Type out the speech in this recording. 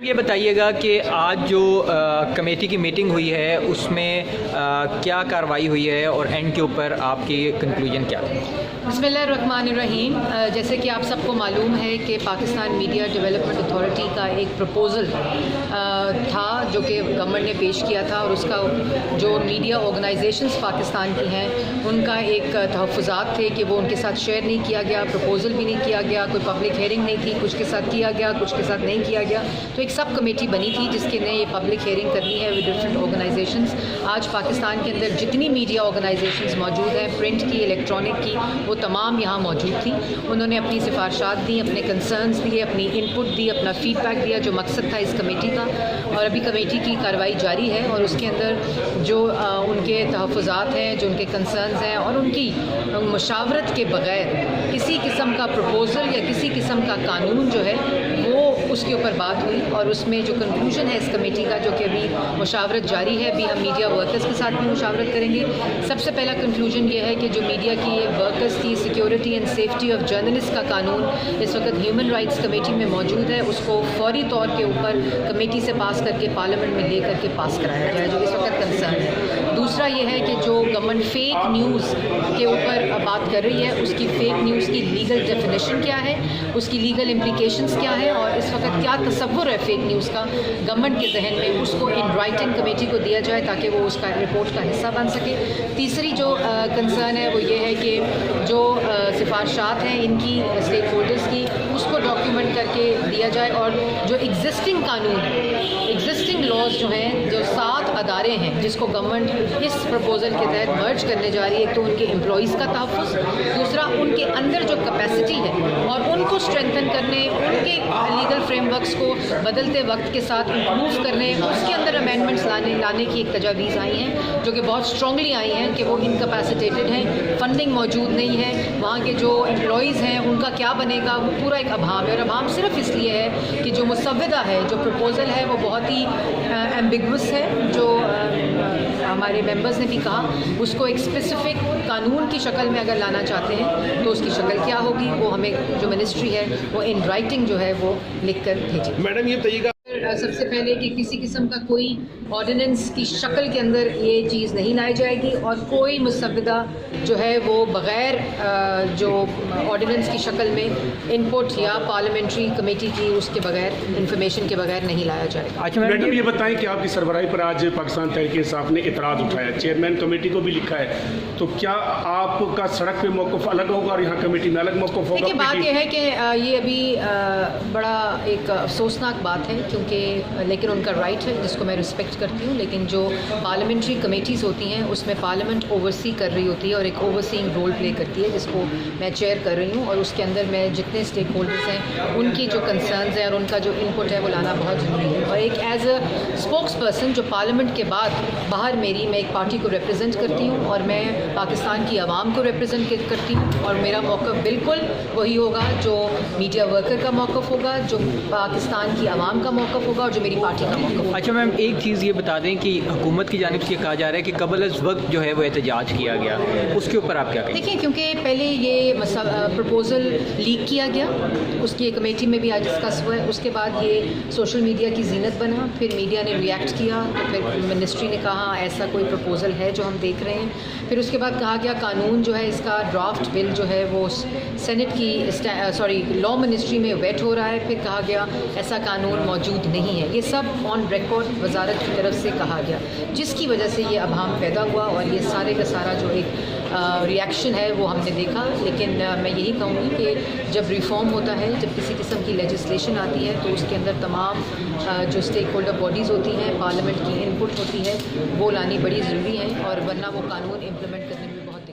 یہ بتائیے گا کہ آج جو کمیٹی کی میٹنگ ہوئی ہے اس میں کیا کارروائی ہوئی ہے اور اینڈ کے اوپر آپ کی کنکلوژن کیا ہے؟ بسم اللہ الرحمن الرحیم۔ جیسے کہ آپ سب کو معلوم ہے کہ پاکستان میڈیا ڈیولپمنٹ اتھارٹی کا ایک پروپوزل تھا جو کہ گورنمنٹ نے پیش کیا تھا، اور اس کا جو میڈیا آرگنائزیشنز پاکستان کی ہیں ان کا ایک تحفظات تھے کہ وہ ان کے ساتھ شیئر نہیں کیا گیا، پروپوزل بھی نہیں کیا گیا، کوئی پبلک ہیئرنگ نہیں تھی، کچھ کے ساتھ کیا گیا کچھ کے ساتھ نہیں کیا گیا۔ تو ایک سب کمیٹی بنی تھی جس کے نے یہ پبلک ہیئرنگ کرنی ہے ود ڈفرینٹ آرگنائزیشنز۔ آج پاکستان کے اندر جتنی میڈیا آرگنائزیشنز موجود ہیں، پرنٹ کی، الیکٹرانک کی، وہ تمام یہاں موجود تھیں۔ انہوں نے اپنی سفارشات دیں، اپنے کنسرنز دیے، اپنی ان پٹ دی، اپنا فیڈ بیک دیا جو مقصد تھا اس کمیٹی کا، اور ابھی کمیٹی کی کارروائی جاری ہے، اور اس کے اندر جو ان کے تحفظات ہیں، جو ان کے کنسرنز ہیں، اور ان کی مشاورت کے بغیر کسی قسم کا پروپوزل یا کسی قسم کا قانون جو ہے وہ اس کے اوپر بات ہوئی، اور اس میں جو کنکلوژن ہے اس کمیٹی کا، جو کہ ابھی مشاورت جاری ہے، ابھی ہم میڈیا ورکرز کے ساتھ بھی مشاورت کریں گے۔ سب سے پہلا کنکلوژن یہ ہے کہ جو میڈیا کی ورکرز کی security and safety of journalist کا قانون اس وقت ہیومن رائٹس کمیٹی میں موجود ہے، اس کو فوری طور کے اوپر کمیٹی سے پاس کر کے پارلیمنٹ میں لے کر کے پاس کرایا جائے، جو اس وقت کنسرن ہے۔ دوسرا یہ ہے کہ جو گورنمنٹ فیک نیوز کے اوپر بات کر رہی ہے، اس کی فیک نیوز کی لیگل ڈیفینیشن کیا ہے، اس کی لیگل امپلیکیشنز کیا ہے، اور اس وقت کیا تصور ہے فیک نیوز کا گورنمنٹ کے ذہن میں، اس کو ان رائٹنگ کمیٹی کو دیا جائے تاکہ وہ اس کا رپورٹ کا حصہ بن سکے۔ تیسری جو کنسرن ہے وہ یہ ہے کہ جو سفارشات ہیں ان کی اسٹیک ہولڈرز کی، اس کو ڈاکیومنٹ کر کے دیا جائے، اور جو ایگزسٹنگ قانون ایگزسٹنگ لاز جو ہیں، جو 7 ادارے ہیں جس کو گورنمنٹ اس پروپوزل کے تحت مرج کرنے جا رہی ہے، تو ان کے امپلائیز کا تحفظ، دوسرا ان کے اندر جو کیپیسٹی ہے اور ان کو اسٹرینتھن کرنے، ان کے لیگل فریم ورکس کو بدلتے وقت کے ساتھ امپروو کرنے، اس کے اندر امینڈمنٹس لانے کی ایک تجاویز آئی ہیں جو کہ بہت اسٹرانگلی آئی ہیں کہ وہ انکیپیسیٹیٹڈ ہیں، فنڈنگ موجود نہیں ہے، وہاں کے جو امپلائیز ہیں ان کا کیا بنے گا، وہ پورا ایک ابہام ہے، اور ابہام صرف اس لیے ہے کہ جو مسودہ ہے، جو پروپوزل ہے وہ بہت ہی ایمبیگوس ہے، جو ہمارے ممبرز نے بھی کہا اس کو ایک اسپیسیفک قانون کی شکل میں اگر لانا چاہتے ہیں تو اس کی شکل کیا ہوگی، وہ ہمیں جو منسٹری ہے وہ ان رائٹنگ جو ہے وہ لکھ کر بھیجے۔ میڈم یہ طریقہ سب سے پہلے کہ کسی قسم کا کوئی آرڈیننس کی شکل کے اندر یہ چیز نہیں لائی جائے گی، اور کوئی مسودہ جو ہے وہ بغیر جو آرڈیننس کی شکل میں ان پٹ یا پارلیمنٹری کمیٹی کی اس کے بغیر انفارمیشن کے بغیر نہیں لایا جائے گا۔ اچھا میڈم یہ بتائیں کہ آپ کی سربراہی پر آج پاکستان تحریک انصاف نے اعتراض اٹھایا، چیئرمین کمیٹی کو بھی لکھا ہے، تو کیا آپ کا سڑک پہ موقف الگ ہوگا اور یہاں کمیٹی میں الگ موقف ہوگا؟ دیکھیے بات یہ ہے کہ یہ ابھی بڑا ایک افسوسناک بات ہے، کیونکہ لیکن ان کا رائٹ ہے جس کو میں رسپیکٹ کرتی ہوں، لیکن جو پارلیمنٹری کمیٹیز ہوتی ہیں اس میں پارلیمنٹ اوورسی کر رہی ہوتی ہے اور ایک اوورسینگ رول پلے کرتی ہے، جس کو میں چیئر کر رہی ہوں، اور اس کے اندر میں جتنے اسٹیک ہولڈرز ہیں ان کی جو کنسرنز ہیں اور ان کا جو ان پٹ ہے وہ لانا بہت ضروری ہے، اور ایک ایز اے اسپوکس پرسن جو پارلیمنٹ کے بعد باہر میں ایک پارٹی کو ریپرزینٹ کرتی ہوں، اور میں پاکستان کی عوام کو ریپرزینٹ کرتی ہوں، اور میرا موقف بالکل وہی ہوگا جو میڈیا ورکر کا موقف ہوگا، جو پاکستان کی عوام کا موقف ہوگا، اور جو میری پارٹی کا موقف ہوگا۔ اچھا میم، ایک چیز یہ بتا دیں کہ حکومت کی جانب سے یہ کہا جا رہا ہے کہ قبل از وقت جو ہے وہ احتجاج کیا گیا، اس کے اوپر آپ کیا کہیں؟ دیکھیں، کیونکہ پہلے یہ پروپوزل لیک کیا گیا، اس کی کمیٹی میں بھی آج ڈسکس ہوا ہے، اس کے بعد یہ سوشل میڈیا کی زینت بنا، پھر میڈیا نے ریئیکٹ کیا، تو پھر منسٹری نے کہا ایسا کوئی پروپوزل ہے جو ہم دیکھ رہے ہیں، پھر اس کے بعد کہا گیا قانون جو ہے اس کا ڈرافٹ بل جو ہے وہ سینٹ کی لا منسٹری میں ویٹ ہو رہا ہے، پھر کہا گیا ایسا قانون موجود نہیں ہے، یہ سب آن ریکارڈ وزارت کی طرف سے کہا گیا، جس کی وجہ سے یہ ابہام پیدا ہوا، اور یہ سارے کا سارا جو ایک ریئیکشن ہے وہ ہم نے دیکھا۔ لیکن میں یہی کہوں گی کہ جب ریفارم ہوتا ہے، جب کسی قسم کی لیجسلیشن آتی ہے، تو اس کے اندر تمام جو اسٹیک ہولڈر باڈیز ہوتی ہیں، پارلیمنٹ کی ان پٹ ہوتی ہے، وہ لانی بڑی ضروری ہے، اور ورنہ وہ قانون امپلیمنٹ کرنے میں بہت